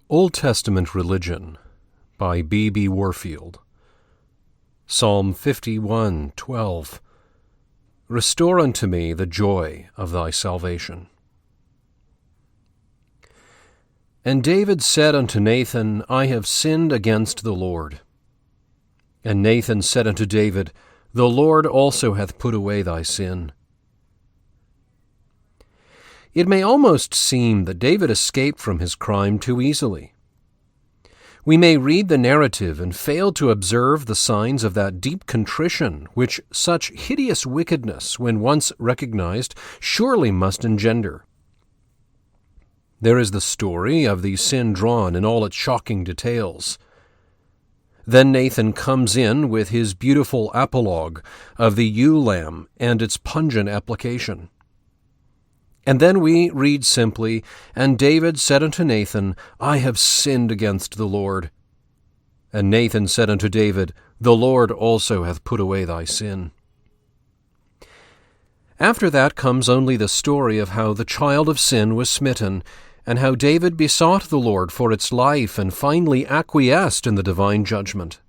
Old Testament Religion by B.B. Warfield. Psalm 51:12. Restore unto me the joy of thy salvation. And David said unto Nathan, I have sinned against the Lord. And Nathan said unto David, The Lord also hath put away thy sin. It may almost seem that David escaped from his crime too easily. We may read the narrative and fail to observe the signs of that deep contrition which such hideous wickedness, when once recognized, surely must engender. There is the story of the sin drawn in all its shocking details. Then Nathan comes in with his beautiful apologue of the ewe lamb and its pungent application. And then we read simply, And David said unto Nathan, I have sinned against the Lord. And Nathan said unto David, The Lord also hath put away thy sin. After that comes only the story of how the child of sin was smitten, and how David besought the Lord for its life and finally acquiesced in the divine judgment.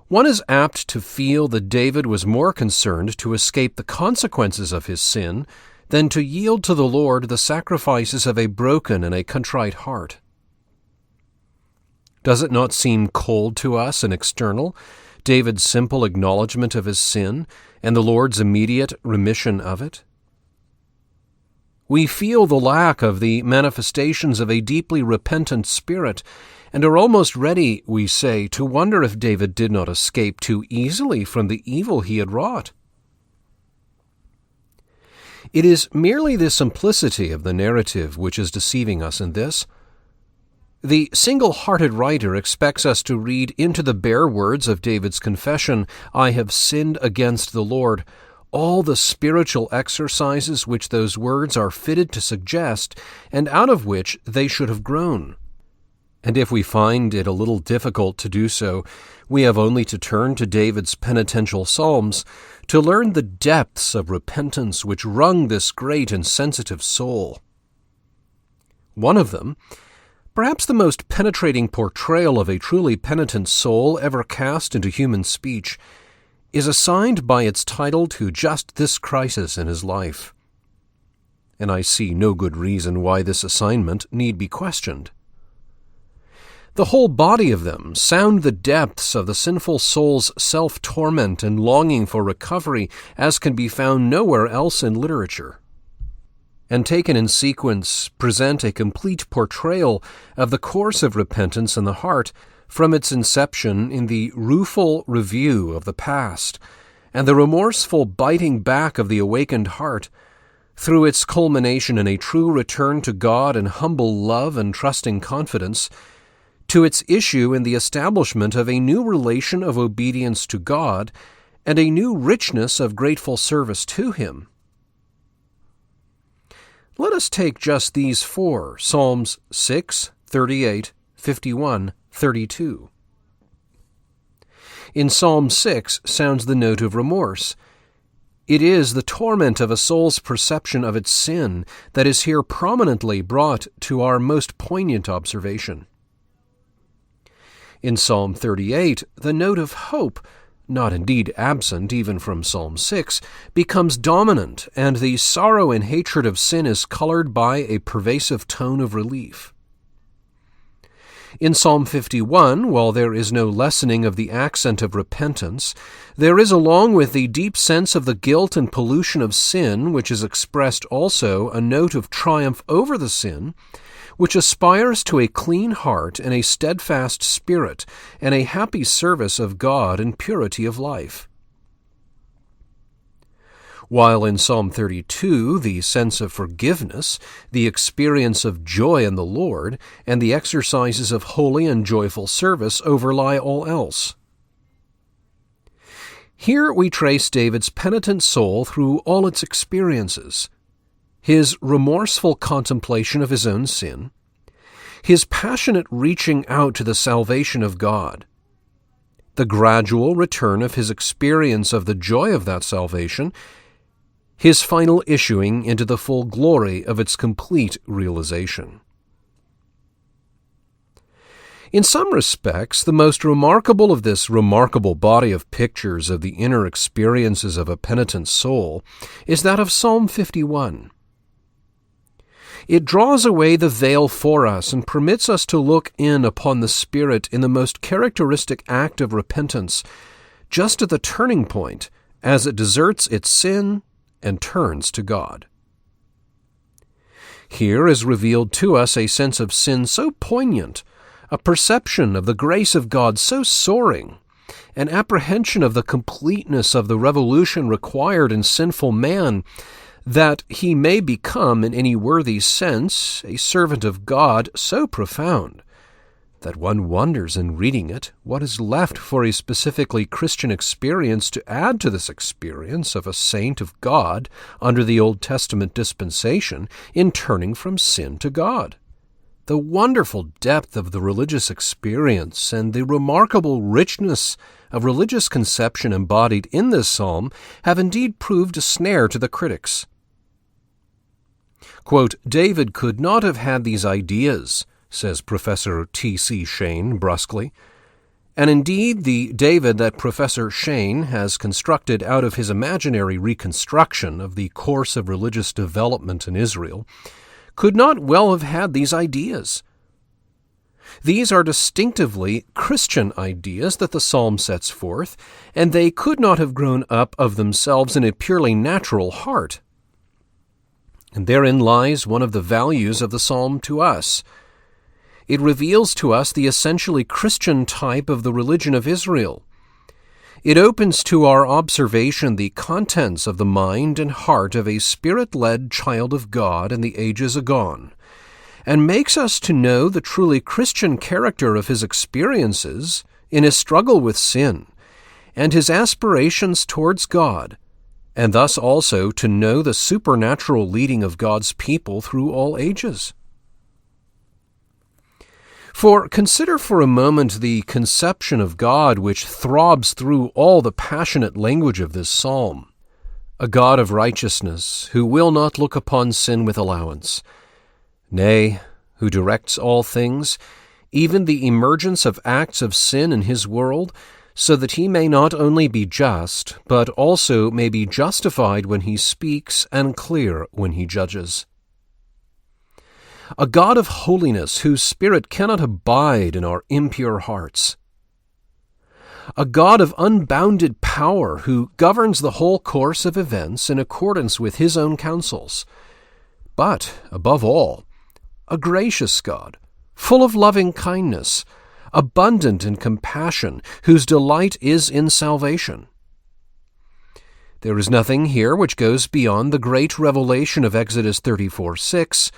One is apt to feel that David was more concerned to escape the consequences of his sin than to yield to the Lord the sacrifices of a broken and a contrite heart. Does it not seem cold to us and external, David's simple acknowledgement of his sin and the Lord's immediate remission of it? We feel the lack of the manifestations of a deeply repentant spirit, and are almost ready, we say, to wonder if David did not escape too easily from the evil he had wrought. It is merely the simplicity of the narrative which is deceiving us in this. The single-hearted writer expects us to read into the bare words of David's confession, I have sinned against the Lord, all the spiritual exercises which those words are fitted to suggest, and out of which they should have grown. And if we find it a little difficult to do so, we have only to turn to David's penitential psalms to learn the depths of repentance which wrung this great and sensitive soul. One of them, perhaps the most penetrating portrayal of a truly penitent soul ever cast into human speech, is assigned by its title to just this crisis in his life. And I see no good reason why this assignment need be questioned. The whole body of them sound the depths of the sinful soul's self-torment and longing for recovery as can be found nowhere else in literature, and taken in sequence present a complete portrayal of the course of repentance in the heart from its inception in the rueful review of the past and the remorseful biting back of the awakened heart through its culmination in a true return to God in humble love and trusting confidence, to its issue in the establishment of a new relation of obedience to God and a new richness of grateful service to Him. Let us take just these four, Psalms 6, 38, 51, 32. In Psalm 6 sounds the note of remorse. It is the torment of a soul's perception of its sin that is here prominently brought to our most poignant observation. In Psalm 38, the note of hope, not indeed absent even from Psalm 6, becomes dominant, and the sorrow and hatred of sin is colored by a pervasive tone of relief. In Psalm 51, while there is no lessening of the accent of repentance, there is, along with the deep sense of the guilt and pollution of sin, which is expressed also, a note of triumph over the sin, which aspires to a clean heart and a steadfast spirit and a happy service of God and purity of life. While in Psalm 32, the sense of forgiveness, the experience of joy in the Lord, and the exercises of holy and joyful service overlie all else. Here we trace David's penitent soul through all its experiences, his remorseful contemplation of his own sin, his passionate reaching out to the salvation of God, the gradual return of his experience of the joy of that salvation, his final issuing into the full glory of its complete realization. In some respects, the most remarkable of this remarkable body of pictures of the inner experiences of a penitent soul is that of Psalm 51. It draws away the veil for us and permits us to look in upon the Spirit in the most characteristic act of repentance, just at the turning point as it deserts its sin and turns to God. Here is revealed to us a sense of sin so poignant, a perception of the grace of God so soaring, an apprehension of the completeness of the revolution required in sinful man, that he may become, in any worthy sense, a servant of God so profound, that one wonders in reading it what is left for a specifically Christian experience to add to this experience of a saint of God under the Old Testament dispensation in turning from sin to God. The wonderful depth of the religious experience and the remarkable richness of religious conception embodied in this psalm have indeed proved a snare to the critics. Quote, David could not have had these ideas, says Professor T.C. Shane brusquely. And indeed, the David that Professor Shane has constructed out of his imaginary reconstruction of the course of religious development in Israel could not well have had these ideas. These are distinctively Christian ideas that the psalm sets forth, and they could not have grown up of themselves in a purely natural heart. And therein lies one of the values of the psalm to us. It reveals to us the essentially Christian type of the religion of Israel. It opens to our observation the contents of the mind and heart of a Spirit-led child of God in the ages agone, and makes us to know the truly Christian character of his experiences in his struggle with sin, and his aspirations towards God, and thus also to know the supernatural leading of God's people through all ages. For consider for a moment the conception of God which throbs through all the passionate language of this psalm. A God of righteousness, who will not look upon sin with allowance. Nay, who directs all things, even the emergence of acts of sin in his world, so that he may not only be just, but also may be justified when he speaks and clear when he judges. A God of holiness whose spirit cannot abide in our impure hearts. A God of unbounded power who governs the whole course of events in accordance with his own counsels. But, above all, a gracious God, full of loving kindness, abundant in compassion, whose delight is in salvation. There is nothing here which goes beyond the great revelation of Exodus 34:6,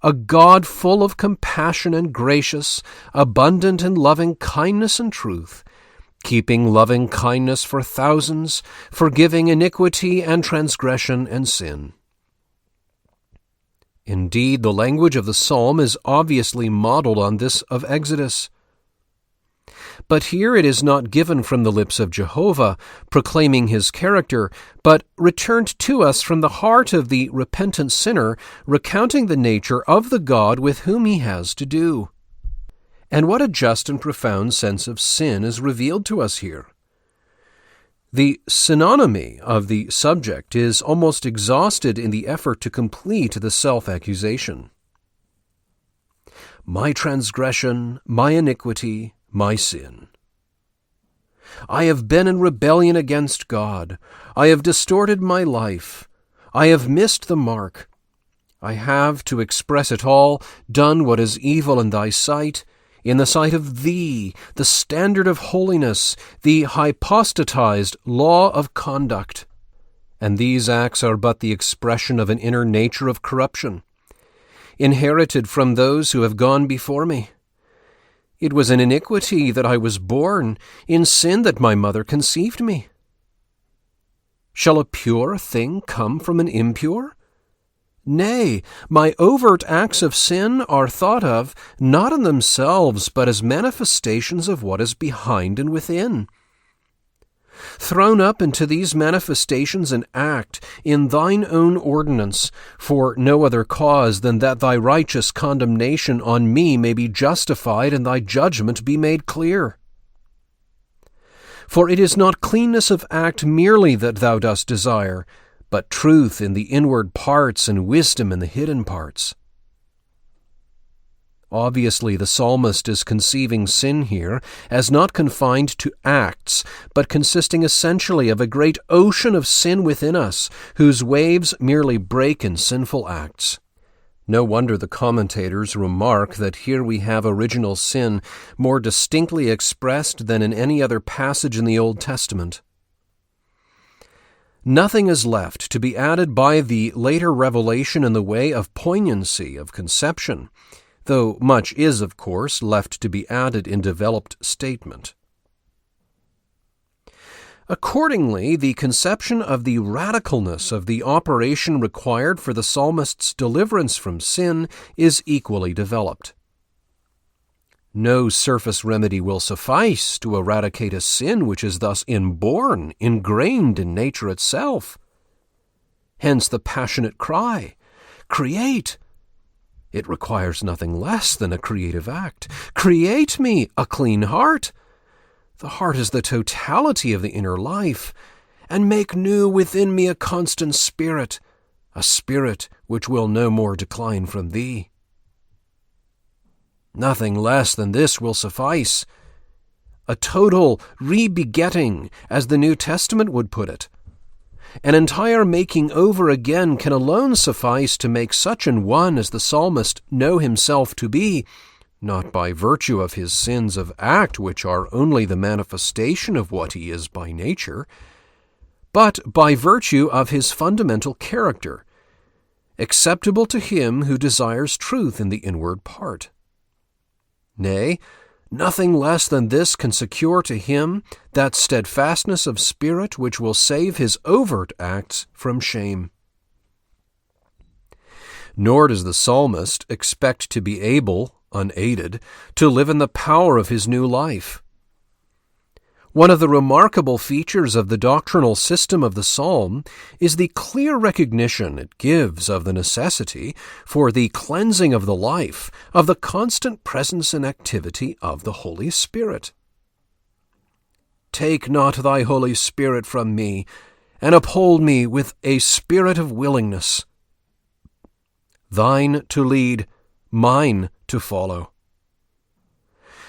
a God full of compassion and gracious, abundant in loving kindness and truth, keeping loving kindness for thousands, forgiving iniquity and transgression and sin. Indeed, the language of the psalm is obviously modeled on this of Exodus. But here it is not given from the lips of Jehovah, proclaiming his character, but returned to us from the heart of the repentant sinner, recounting the nature of the God with whom he has to do. And what a just and profound sense of sin is revealed to us here. The synonymy of the subject is almost exhausted in the effort to complete the self-accusation. My transgression, my iniquity, my sin. I have been in rebellion against God. I have distorted my life. I have missed the mark. I have, to express it all, done what is evil in thy sight, in the sight of thee, the standard of holiness, the hypostatized law of conduct. And these acts are but the expression of an inner nature of corruption, inherited from those who have gone before me. It was in iniquity that I was born, in sin that my mother conceived me. Shall a pure thing come from an impure? Nay, my overt acts of sin are thought of, not in themselves, but as manifestations of what is behind and within. thrown up into these manifestations and act in thine own ordinance, for no other cause than that thy righteous condemnation on me may be justified and thy judgment be made clear. For it is not cleanness of act merely that thou dost desire, but truth in the inward parts and wisdom in the hidden parts. Obviously, the psalmist is conceiving sin here as not confined to acts, but consisting essentially of a great ocean of sin within us, whose waves merely break in sinful acts. No wonder the commentators remark that here we have original sin more distinctly expressed than in any other passage in the Old Testament. Nothing is left to be added by the later revelation in the way of poignancy of conception, though much is, of course, left to be added in developed statement. Accordingly, the conception of the radicalness of the operation required for the psalmist's deliverance from sin is equally developed. No surface remedy will suffice to eradicate a sin which is thus inborn, ingrained in nature itself. Hence the passionate cry, "Create!" It requires nothing less than a creative act. Create me a clean heart. The heart is the totality of the inner life, and make new within me a constant spirit, a spirit which will no more decline from thee. Nothing less than this will suffice. A total re-begetting, as the New Testament would put it. An entire making over again can alone suffice to make such an one as the psalmist know himself to be, not by virtue of his sins of act, which are only the manifestation of what he is by nature, but by virtue of his fundamental character, acceptable to him who desires truth in the inward part. Nay, nothing less than this can secure to him that steadfastness of spirit which will save his overt acts from shame. Nor does the psalmist expect to be able, unaided, to live in the power of his new life. One of the remarkable features of the doctrinal system of the psalm is the clear recognition it gives of the necessity for the cleansing of the life of the constant presence and activity of the Holy Spirit. Take not thy Holy Spirit from me, and uphold me with a spirit of willingness. Thine to lead, mine to follow.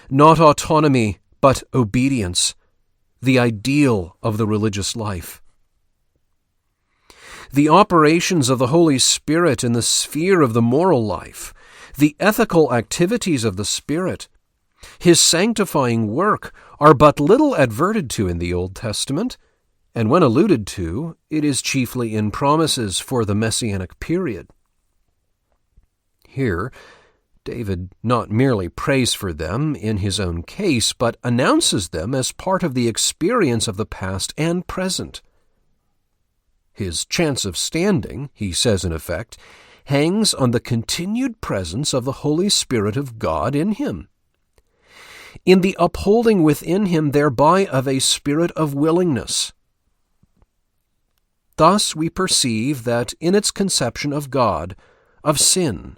Not autonomy, but obedience, the ideal of the religious life. The operations of the Holy Spirit in the sphere of the moral life, the ethical activities of the Spirit, his sanctifying work are but little adverted to in the Old Testament, and when alluded to, it is chiefly in promises for the Messianic period. Here, David not merely prays for them in his own case, but announces them as part of the experience of the past and present. His chance of standing, he says in effect, hangs on the continued presence of the Holy Spirit of God in him, in the upholding within him thereby of a spirit of willingness. Thus we perceive that in its conception of God, of sin,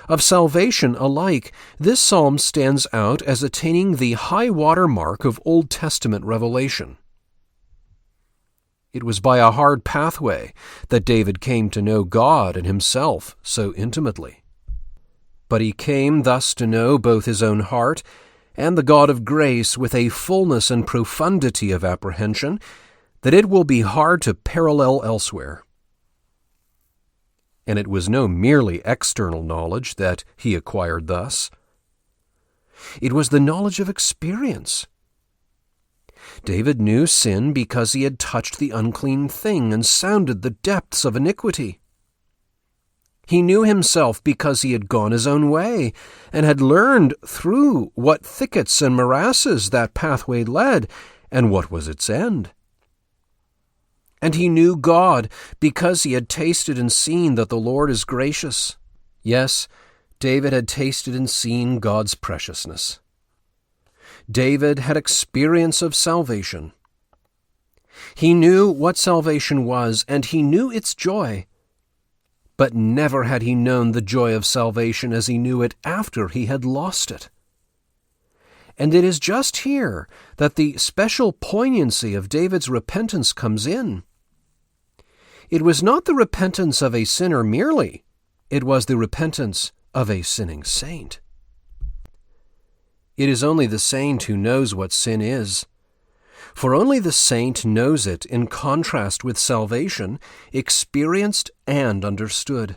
of salvation alike, this psalm stands out as attaining the high water mark of Old Testament revelation. It was by a hard pathway that David came to know God and himself so intimately. But he came thus to know both his own heart and the God of grace with a fullness and profundity of apprehension that it will be hard to parallel elsewhere. And it was no merely external knowledge that he acquired thus. It was the knowledge of experience. David knew sin because he had touched the unclean thing and sounded the depths of iniquity. He knew himself because he had gone his own way and had learned through what thickets and morasses that pathway led and what was its end. And he knew God because he had tasted and seen that the Lord is gracious. Yes, David had tasted and seen God's preciousness. David had experience of salvation. He knew what salvation was, and he knew its joy. But never had he known the joy of salvation as he knew it after he had lost it. And it is just here that the special poignancy of David's repentance comes in. It was not the repentance of a sinner merely, it was the repentance of a sinning saint. It is only the saint who knows what sin is. For only the saint knows it in contrast with salvation, experienced and understood.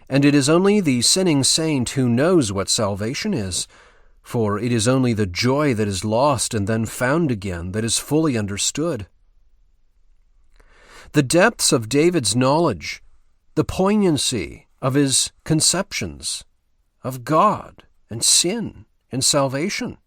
And it is only the sinning saint who knows what salvation is, for it is only the joy that is lost and then found again that is fully understood. The depths of David's knowledge, the poignancy of his conceptions of God and sin and salvation,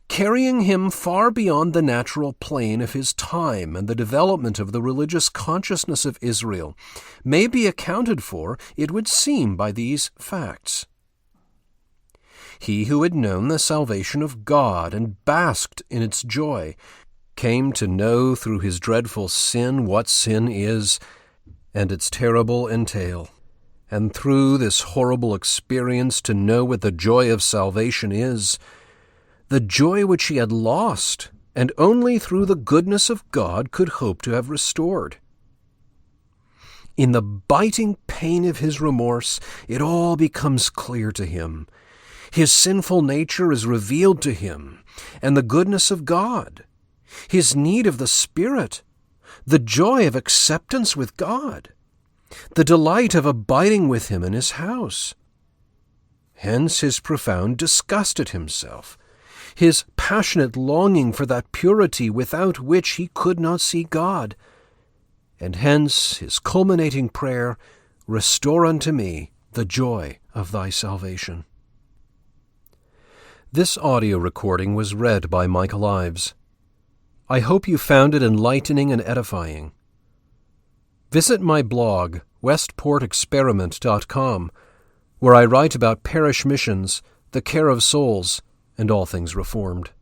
carrying him far beyond the natural plane of his time and the development of the religious consciousness of Israel, may be accounted for, it would seem, by these facts. He who had known the salvation of God and basked in its joy came to know through his dreadful sin what sin is and its terrible entail, and through this horrible experience to know what the joy of salvation is, the joy which he had lost, and only through the goodness of God could hope to have restored. In the biting pain of his remorse, it all becomes clear to him. His sinful nature is revealed to him, and the goodness of God, his need of the Spirit, the joy of acceptance with God, the delight of abiding with him in his house. Hence his profound disgust at himself, his passionate longing for that purity without which he could not see God, and hence his culminating prayer, "Restore unto me the joy of thy salvation." This audio recording was read by Michael Ives. I hope you found it enlightening and edifying. Visit my blog, westportexperiment.com, where I write about parish missions, the care of souls, and all things Reformed.